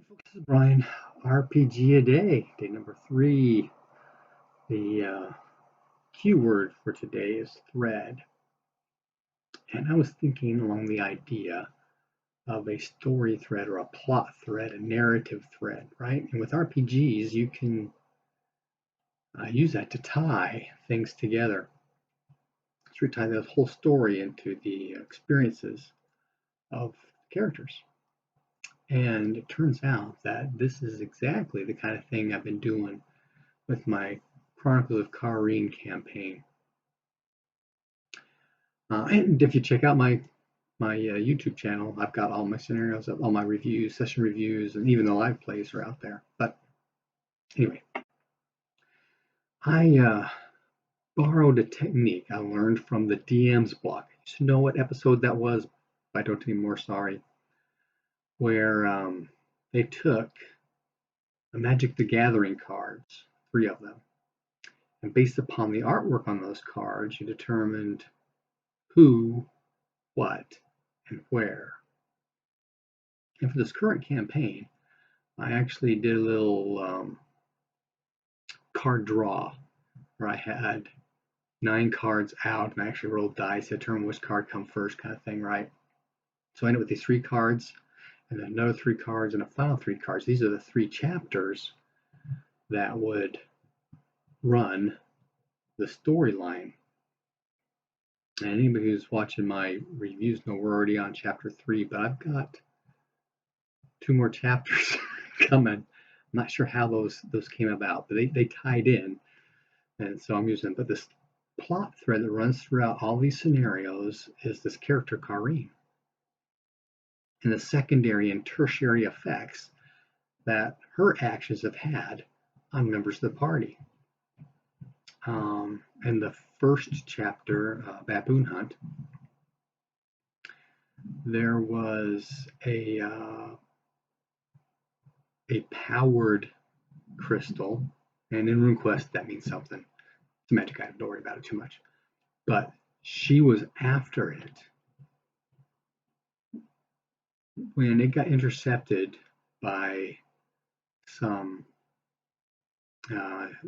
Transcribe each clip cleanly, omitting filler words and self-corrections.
Folks, this is Brian. RPG a day, day number 3. The keyword for today is thread. And I was thinking along the idea of a story thread or a plot thread, a narrative thread, right? And with RPGs, you can use that to tie things together. So you tie the whole story into the experiences of characters. And it turns out that this is exactly the kind of thing I've been doing with my Chronicles of Karin campaign. And if you check out my YouTube channel, I've got all my scenarios, all my reviews, session reviews, and even the live plays are out there. But anyway, I borrowed a technique I learned from the DM's blog. You should know what episode that was. If I don't anymore, sorry. Where they took the Magic the Gathering cards, 3 of them, and based upon the artwork on those cards, you determined who, what, and where. And for this current campaign, I actually did a little card draw where I had 9 cards out and I actually rolled dice to determine which card come first, kind of thing, right? So I ended with these 3 cards and then another 3 cards and a final 3 cards. These are the 3 chapters that would run the storyline. And anybody who's watching my reviews know we're already on chapter 3, but I've got 2 more chapters coming. I'm not sure how those came about, but they tied in. And so I'm using, but this plot thread that runs throughout all these scenarios is this character Karin and the secondary and tertiary effects that her actions have had on members of the party. In the first chapter, Baboon Hunt, there was a powered crystal, and in RuneQuest that means something. It's a magic item, don't worry about it too much. But she was after it when it got intercepted by some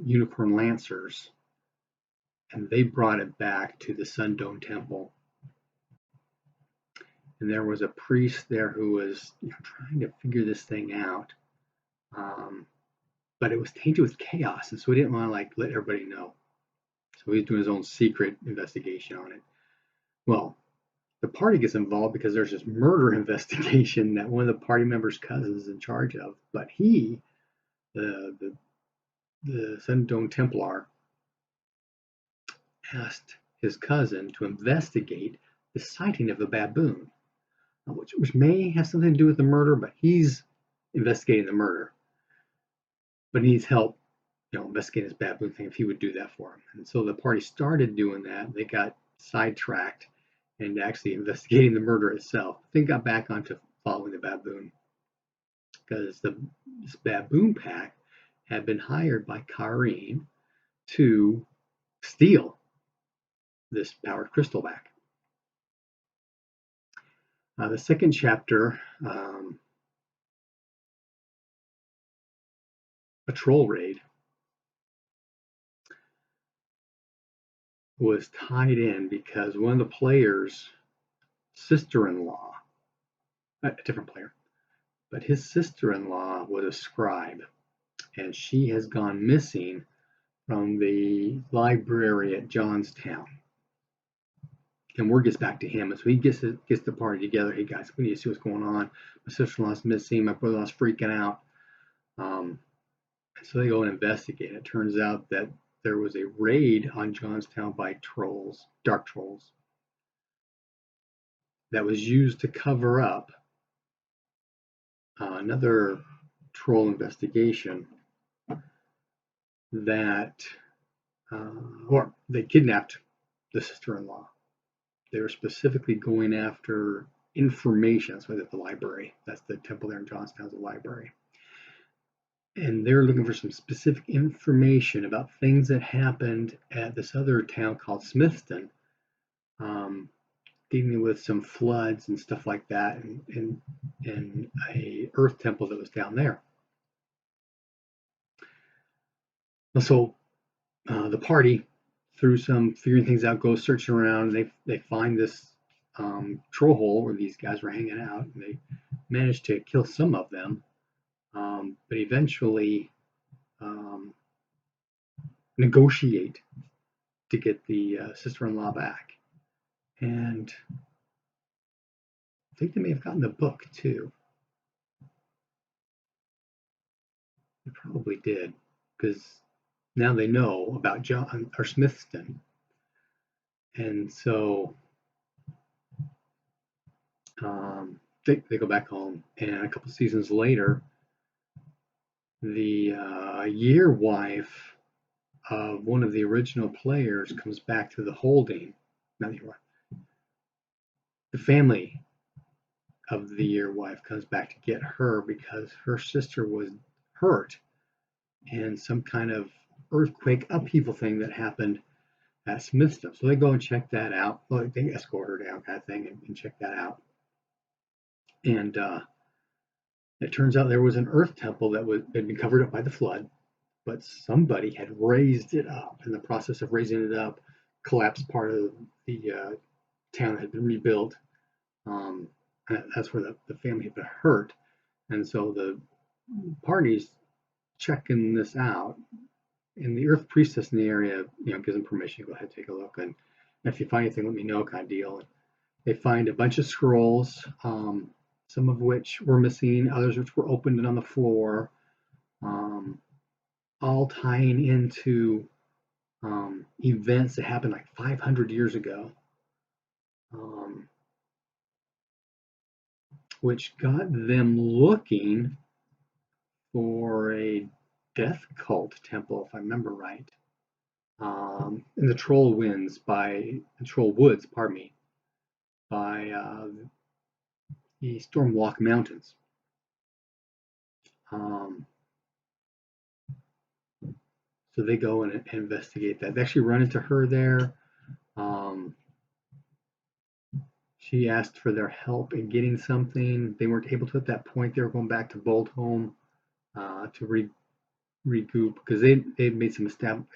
unicorn lancers, and they brought it back to the Sundome Temple. And there was a priest there who was trying to figure this thing out, but it was tainted with chaos, and so he didn't want to let everybody know. So he's doing his own secret investigation on it. Well, the party gets involved because there's this murder investigation that one of the party members' cousins is in charge of. But he, the Sundome Templar, asked his cousin to investigate the sighting of a baboon, which may have something to do with the murder, but he's investigating the murder. But he needs help, investigating this baboon thing if he would do that for him. And so the party started doing that. They got sidetracked and actually investigating the murder itself. Then got back onto following the baboon because this baboon pack had been hired by Karin to steal this powered crystal back. The second chapter, a troll raid, was tied in because one of the players' sister-in-law, a different player, but his sister-in-law was a scribe, and she has gone missing from the library at Johnstown. And word gets back to him, and so he gets the party together. Hey guys, we need to see what's going on. My sister-in-law's missing. My brother-in-law's freaking out. So they go and investigate. It turns out that there was a raid on Johnstown by trolls, dark trolls, that was used to cover up another troll investigation that, or they kidnapped the sister-in-law. They were specifically going after information. That's why they're at the library. That's the temple there in Johnstown, the library. And they're looking for some specific information about things that happened at this other town called Smithston dealing with some floods and stuff like that, and a earth temple that was down there. So the party, through some figuring things out, goes searching around. They find this troll hole where these guys were hanging out, and they manage to kill some of them, but eventually um, negotiate to get the sister-in-law back. And I think they may have gotten the book too. They probably did, because now they know about John or Smithston, and so they go back home. And a couple seasons later, the year wife of one of the original players comes back to the holding. Not the year wife. The family of the year wife comes back to get her because her sister was hurt in some kind of earthquake upheaval thing that happened at Smithston. So they go and check that out. Well, they escort her down, kind of thing, and check that out. And it turns out there was an earth temple that had been covered up by the flood, but somebody had raised it up. In the process of raising it up, collapsed part of the town that had been rebuilt. That's where the family had been hurt. And so the party's checking this out. And the earth priestess in the area, gives them permission. Go ahead, take a look. And if you find anything, let me know, kind of deal. And they find a bunch of scrolls, some of which were missing, others which were opened and on the floor, all tying into events that happened like 500 years ago, which got them looking for a death cult temple, if I remember right, in the Troll Woods, pardon me, by the Stormwalk Mountains. So they go and investigate that. They actually run into her there. She asked for their help in getting something. They weren't able to at that point. They were going back to Boldholm to regroup because they made some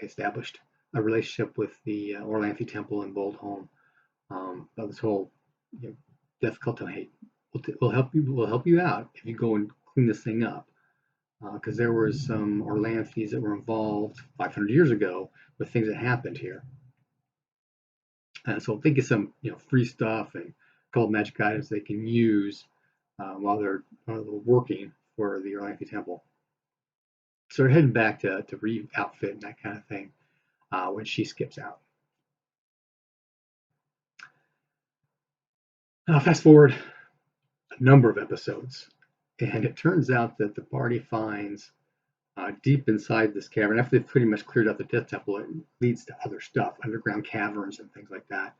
established a relationship with the Orlanthi Temple in Boldholm. About this whole death cult. Hey, we'll help you out if you go and clean this thing up. Because there was some Orlanthis that were involved 500 years ago with things that happened here. And so they get some free stuff and a couple of magic items they can use while they're working for the Orlanthi Temple. So they're heading back to re-outfit and that kind of thing when she skips out. Fast forward a number of episodes, and it turns out that the party finds deep inside this cavern, after they've pretty much cleared out the Death Temple, it leads to other stuff, underground caverns and things like that,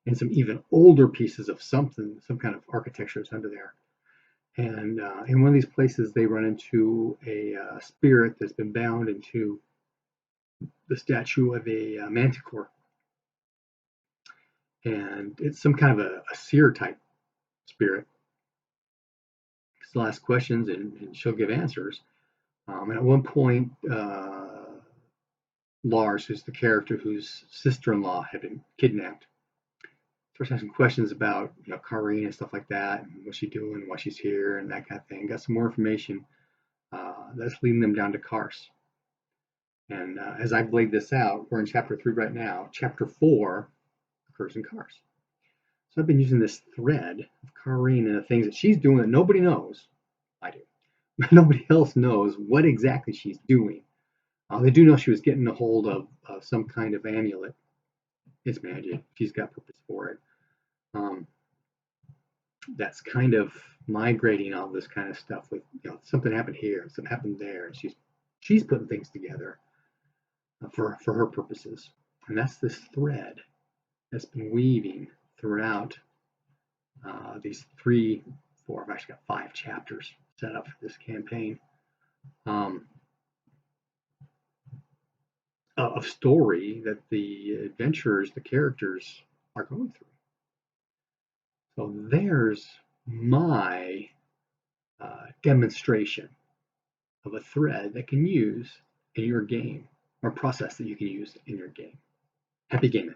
and some even older pieces of some kind of architecture that's under there. And in one of these places, they run into a spirit that's been bound into the statue of a manticore. And it's some kind of a seer type spirit. She'll ask questions and she'll give answers. And at one point, Lars, who's the character whose sister-in-law had been kidnapped, starts asking questions about Karine and stuff like that, and what's she doing, why she's here, and that kind of thing. Got some more information that's leading them down to Kars. And as I've laid this out, we're in chapter 3 right now. Chapter 4 occurs in Kars. So I've been using this thread of Karine and the things that she's doing that nobody knows. I do. Nobody else knows what exactly she's doing. They do know she was getting a hold of some kind of amulet. It's magic. She's got purpose for it. That's kind of migrating all this kind of stuff with something happened here, something happened there, and she's putting things together for her purposes. And that's this thread that's been weaving throughout these 3, 4, I've actually got 5 chapters set up for this campaign. Of story that the adventurers, the characters, are going through. So there's my demonstration of a thread that can use in your game, or process that you can use in your game. Happy gaming.